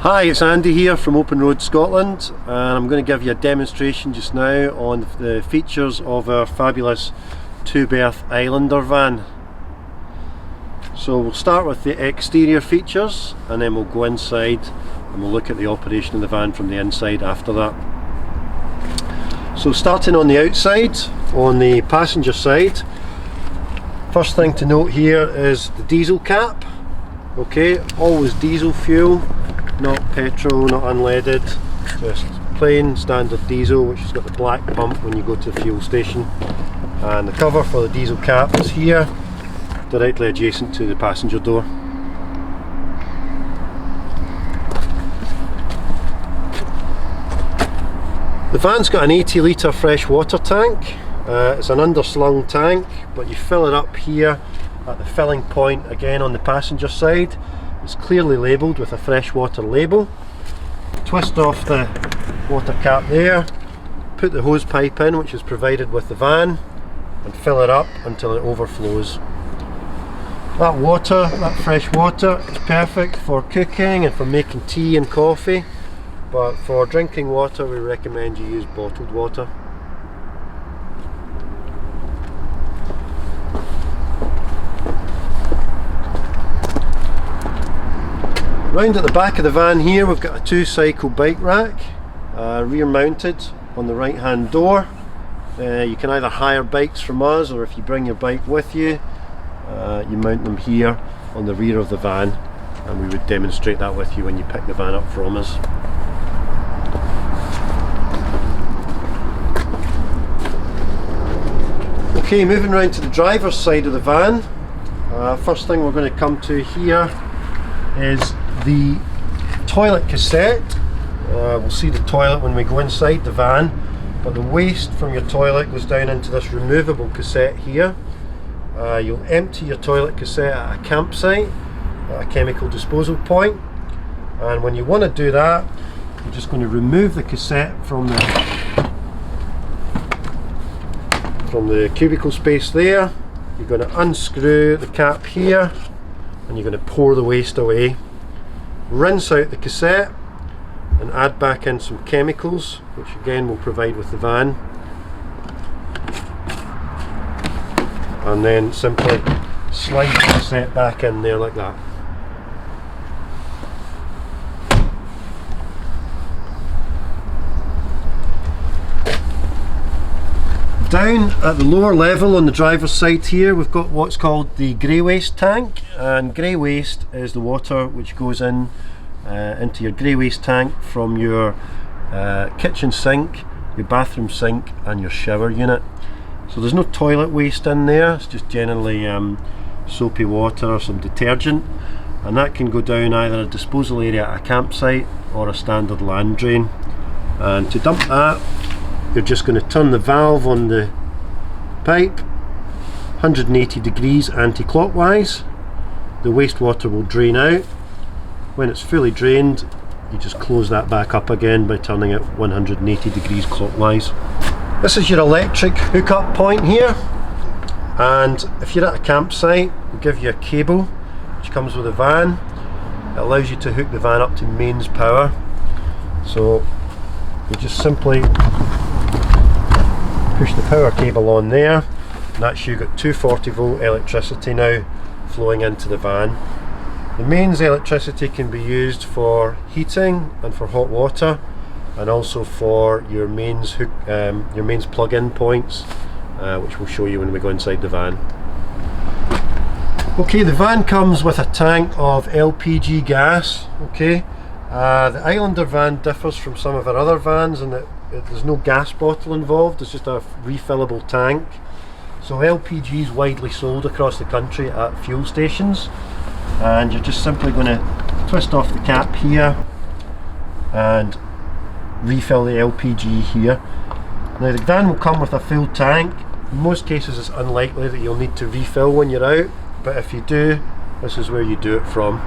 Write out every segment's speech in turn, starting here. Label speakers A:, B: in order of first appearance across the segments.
A: Hi, it's Andy here from Open Road Scotland, and I'm going to give you a demonstration just now on the features of our fabulous 2-berth Islander van. So we'll start with the exterior features and then we'll go inside and we'll look at the operation of the van from the inside after that. So starting on the outside, on the passenger side, first thing to note here is the diesel cap. Okay, always diesel fuel, not petrol, not unleaded, just plain standard diesel, which has got the black pump when you go to the fuel station. And the cover for the diesel cap is here, directly adjacent to the passenger door. The van's got an 80 litre fresh water tank. It's an underslung tank, but you fill it up here at the filling point again on the passenger side. It's clearly labelled with a freshwater label. Twist off the water cap there, put the hose pipe in which is provided with the van, and fill it up until it overflows. That water, that fresh water, is perfect for cooking and for making tea and coffee, but for drinking water we recommend you use bottled water. Round at the back of the van here we've got a 2-cycle bike rack, rear mounted on the right hand door. You can either hire bikes from us, or if you bring your bike with you, you mount them here on the rear of the van, and we would demonstrate that with you when you pick the van up from us. Okay, moving round to the driver's side of the van, first thing we're going to come to here is the toilet cassette. We'll see the toilet when we go inside the van, but the waste from your toilet goes down into this removable cassette here. You'll empty your toilet cassette at a campsite, at a chemical disposal point, and when you want to do that, you're just going to remove the cassette from the cubicle space there. You're going to unscrew the cap here and you're going to pour the waste away. Rinse out the cassette and add back in some chemicals, which again we'll provide with the van, and then simply slide the cassette back in there like that. Down at the lower level on the driver's side here we've got what's called the grey waste tank, and grey waste is the water which goes in into your grey waste tank from your kitchen sink, your bathroom sink and your shower unit. So there's no toilet waste in there, it's just generally soapy water or some detergent, and that can go down either a disposal area at a campsite or a standard land drain. And to dump that, you're just going to turn the valve on the pipe 180 degrees anti-clockwise. The wastewater will drain out. When it's fully drained, you just close that back up again by turning it 180 degrees clockwise. This is your electric hookup point here, and if you're at a campsite, we'll give you a cable which comes with a van. It allows you to hook the van up to mains power. So you just simply push the power cable on there, and that's you got 240 volt electricity now flowing into the van. The mains electricity can be used for heating and for hot water, and also for your mains plug-in points, which we'll show you when we go inside the van. Okay, the van comes with a tank of LPG gas. Okay, the Islander van differs from some of our other vans in that there's no gas bottle involved, it's just a refillable tank. So LPG is widely sold across the country at fuel stations, and you're just simply going to twist off the cap here and refill the LPG here. Now the van will come with a full tank. In most cases it's unlikely that you'll need to refill when you're out, but if you do, this is where you do it from.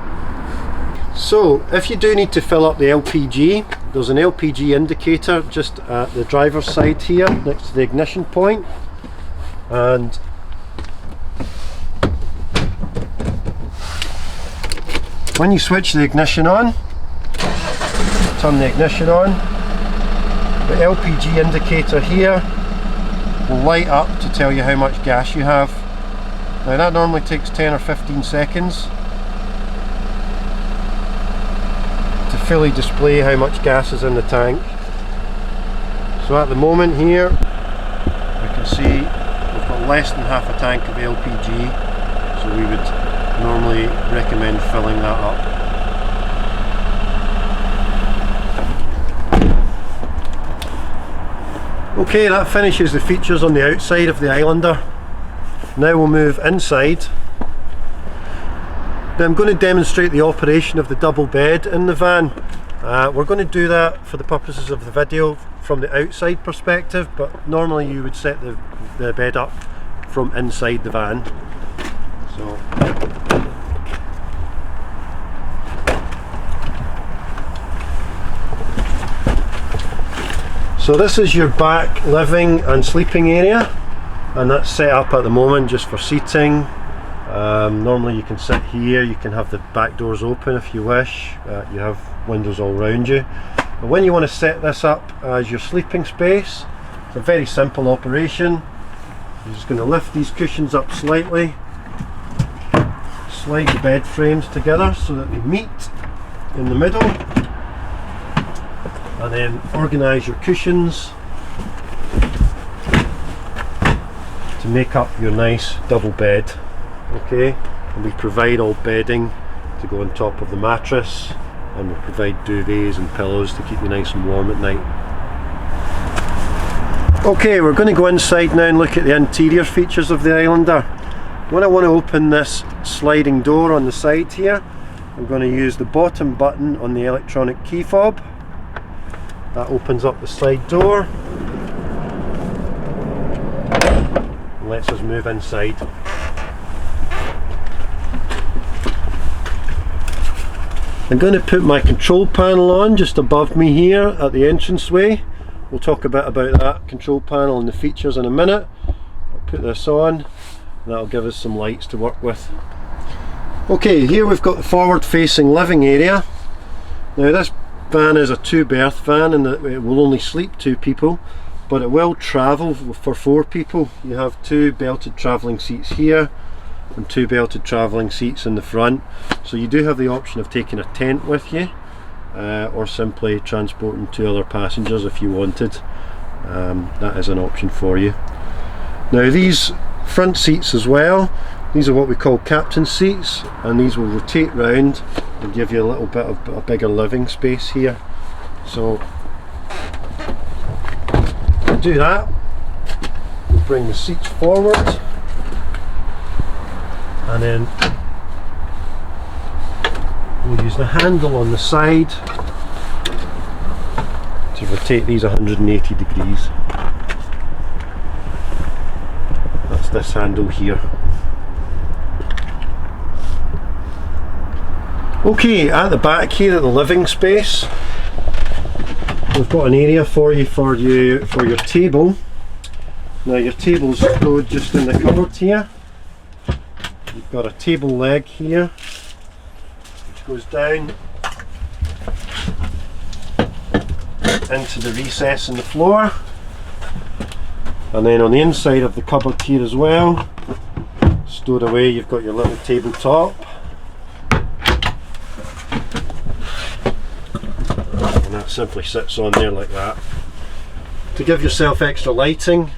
A: So if you do need to fill up the LPG, there's an LPG indicator just at the driver's side here next to the ignition point, and when you switch the ignition on, turn the ignition on. The LPG indicator here will light up to tell you how much gas you have. Now that normally takes 10 or 15 seconds to fully display how much gas is in the tank. So at the moment here we can see we've got less than half a tank of LPG, so we would normally recommend filling that up. Okay, that finishes the features on the outside of the Islander. Now we'll move inside. Now I'm going to demonstrate the operation of the double bed in the van. We're going to do that for the purposes of the video from the outside perspective, but normally you would set the bed up from inside the van. So this is your back living and sleeping area, and that's set up at the moment just for seating. Normally you can sit here, you can have the back doors open if you wish, you have windows all around you. But when you want to set this up as your sleeping space, it's a very simple operation. You're just going to lift these cushions up slightly, slide the bed frames together so that they meet in the middle, and then organise your cushions to make up your nice double bed. Okay, and we provide all bedding to go on top of the mattress, and we provide duvets and pillows to keep you nice and warm at night. Okay, we're going to go inside now and look at the interior features of the Islander. When I want to open this sliding door on the side here, I'm going to use the bottom button on the electronic key fob. That opens up the side door and lets us move inside. I'm going to put my control panel on just above me here at the entranceway. We'll talk a bit about that control panel and the features in a minute. I'll put this on, and that'll give us some lights to work with. Okay, here we've got the forward facing living area. Now this van is a 2-berth van, and it will only sleep 2 people, but it will travel for 4 people. You have 2 belted travelling seats here and 2 belted travelling seats in the front, so you do have the option of taking a tent with you, or simply transporting 2 other passengers if you wanted. That is an option for you. Now these front seats as well, these are what we call captain seats, and these will rotate round and give you a little bit of a bigger living space here. So to do that, we'll bring the seats forward, and then we'll use the handle on the side to rotate these 180 degrees. That's this handle here. Okay, at the back here at the living space, we've got an area for your table. Now your table's stored just in the cupboard here. You've got a table leg here which goes down into the recess in the floor, and then on the inside of the cupboard here as well, stowed away, you've got your little tabletop. That simply sits on there like that. To give yourself extra lighting,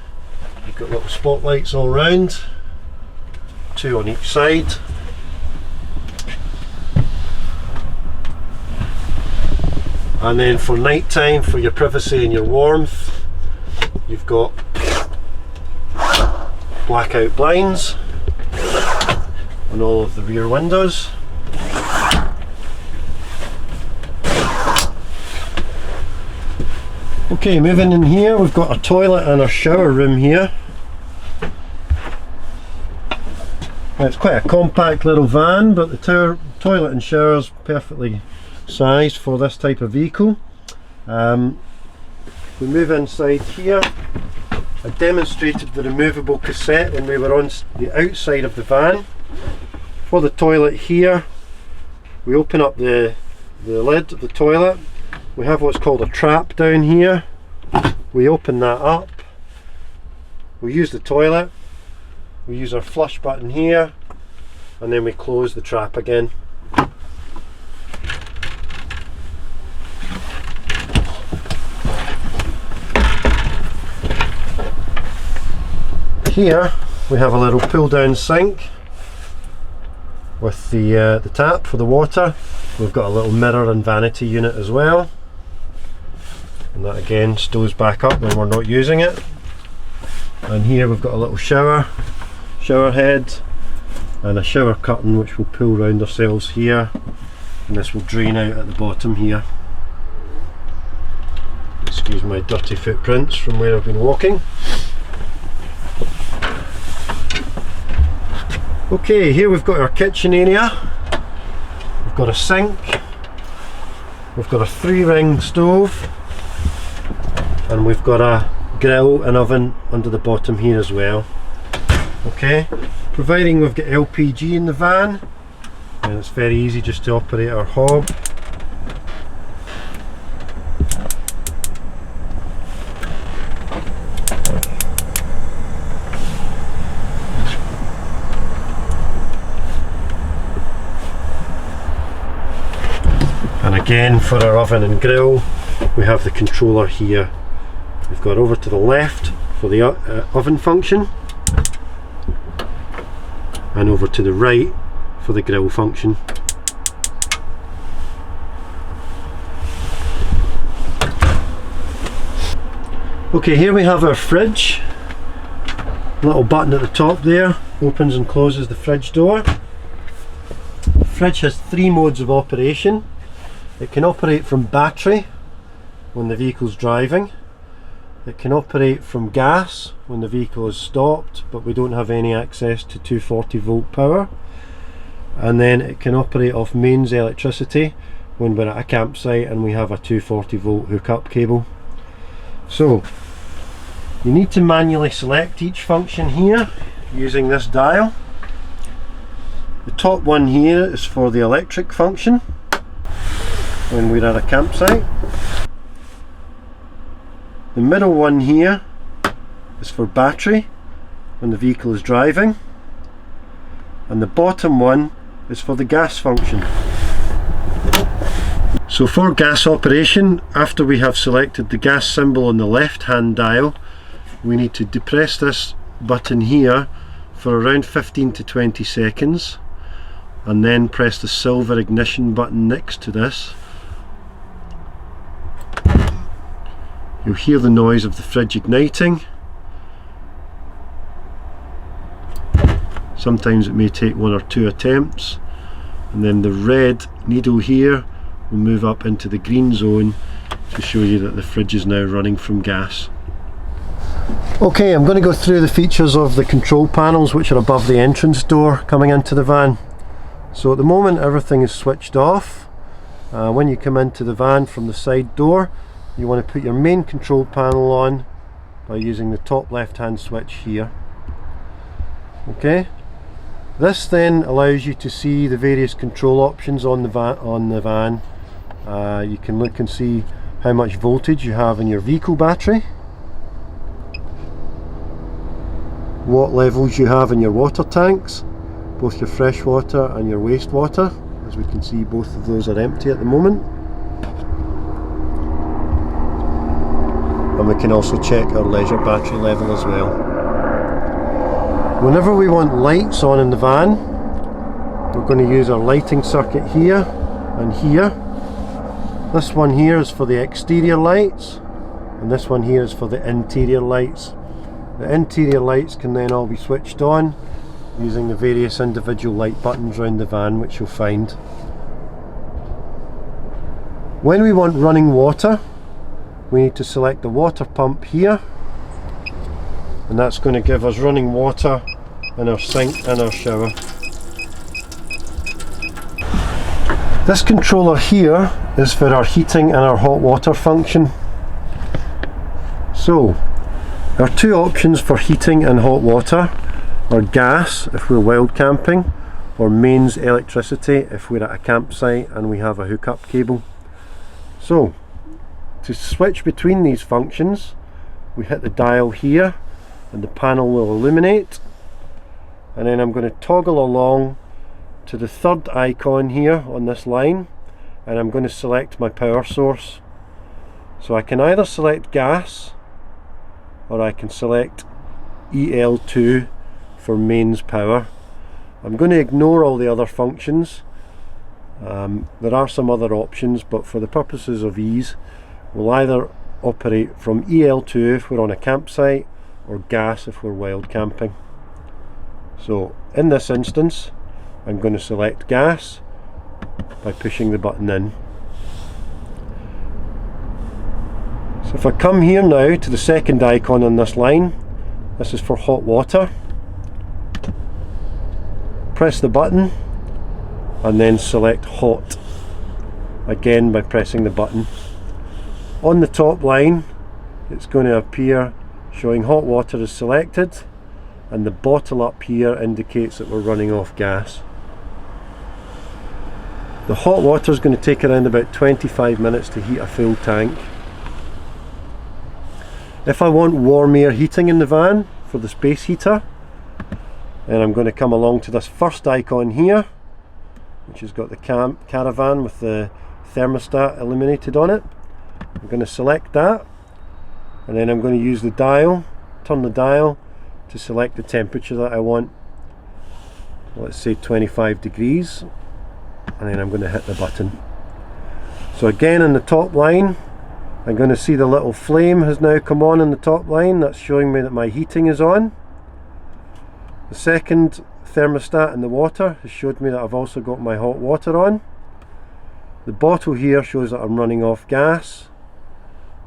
A: you've got little spotlights all round, 2 on each side. And then for night time, for your privacy and your warmth, you've got blackout blinds on all of the rear windows. Okay, moving in here, we've got a toilet and a shower room here. Now, it's quite a compact little van, but the toilet and shower is perfectly sized for this type of vehicle. We move inside here. I demonstrated the removable cassette when we were on the outside of the van. For the toilet here, we open up the lid of the toilet, we have what's called a trap down here. We open that up, we use the toilet, we use our flush button here, and then we close the trap again. Here we have a little pull down sink with the tap for the water. We've got a little mirror and vanity unit as well, and that again stows back up when we're not using it. And here we've got a little shower head and a shower curtain which we'll pull round ourselves here, and this will drain out at the bottom here. Excuse my dirty footprints from where I've been walking. Okay, here we've got our kitchen area. We've got a sink, we've got a 3-ring stove, and we've got a grill and oven under the bottom here as well. Okay, providing we've got LPG in the van, and it's very easy just to operate our hob. And again, for our oven and grill, we have the controller here. We've got over to the left for the oven function, and over to the right for the grill function. Okay, here we have our fridge. Little button at the top there opens and closes the fridge door. The fridge has 3 modes of operation. It can operate from battery when the vehicle's driving. It can operate from gas when the vehicle is stopped but we don't have any access to 240 volt power. And then it can operate off mains electricity when we're at a campsite and we have a 240 volt hookup cable. So you need to manually select each function here using this dial. The top one here is for the electric function when we're at a campsite. The middle one here is for battery when the vehicle is driving, and the bottom one is for the gas function. So for gas operation, after we have selected the gas symbol on the left hand dial, we need to depress this button here for around 15 to 20 seconds, and then press the silver ignition button next to this. You'll hear the noise of the fridge igniting. Sometimes it may take 1 or 2 attempts, and then the red needle here will move up into the green zone to show you that the fridge is now running from gas. Okay, I'm going to go through the features of the control panels which are above the entrance door coming into the van. So at the moment everything is switched off. When you come into the van from the side door, you want to put your main control panel on by using the top left hand switch here. Okay, this then allows you to see the various control options on the van. You can look and see how much voltage you have in your vehicle battery, what levels you have in your water tanks, both your fresh water and your wastewater. As we can see, both of those are empty at the moment. And we can also check our leisure battery level as well. Whenever we want lights on in the van, we're going to use our lighting circuit here and here. This one here is for the exterior lights, and this one here is for the interior lights. The interior lights can then all be switched on using the various individual light buttons around the van, which you'll find. When we want running water, we need to select the water pump here, and that's going to give us running water in our sink and our shower. This controller here is for our heating and our hot water function. So our 2 options for heating and hot water are gas if we're wild camping, or mains electricity if we're at a campsite and we have a hookup cable. So To switch between these functions, we hit the dial here and the panel will illuminate, and then I'm going to toggle along to the third icon here on this line, and I'm going to select my power source. So I can either select gas or I can select EL2 for mains power. I'm going to ignore all the other functions. There are some other options, but for the purposes of ease, we'll either operate from EL2 if we're on a campsite or gas if we're wild camping. So in this instance, I'm going to select gas by pushing the button in. So if I come here now to the second icon on this line, this is for hot water. Press the button and then select hot, again by pressing the button. On the top line, it's going to appear showing hot water is selected, and the bottle up here indicates that we're running off gas. The hot water is going to take around about 25 minutes to heat a full tank. If I want warm air heating in the van for the space heater, then I'm going to come along to this first icon here, which has got the caravan with the thermostat illuminated on it. I'm going to select that, and then I'm going to use the dial, turn the dial to select the temperature that I want. Let's say 25 degrees, and then I'm going to hit the button. So again, in the top line, I'm going to see the little flame has now come on in the top line. That's showing me that my heating is on. The second thermostat in the water has showed me that I've also got my hot water on. The bottle here shows that I'm running off gas.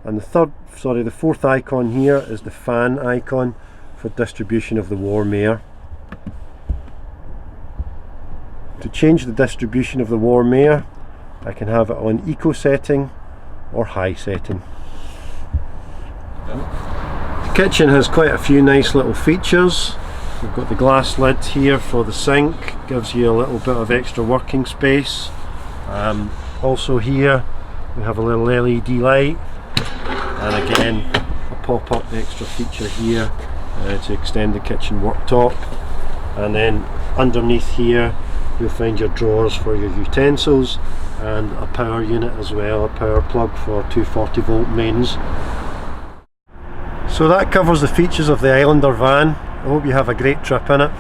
A: And the fourth icon here is the fan icon for distribution of the warm air. To change the distribution of the warm air, I can have it on eco setting or high setting. The kitchen has quite a few nice little features. We've got the glass lid here for the sink, gives you a little bit of extra working space. Also here we have a little LED light, and again a pop-up extra feature here to extend the kitchen worktop. And then underneath here you'll find your drawers for your utensils and a power unit as well, a power plug for 240 volt mains. So that covers the features of the Islander van. I hope you have a great trip in it.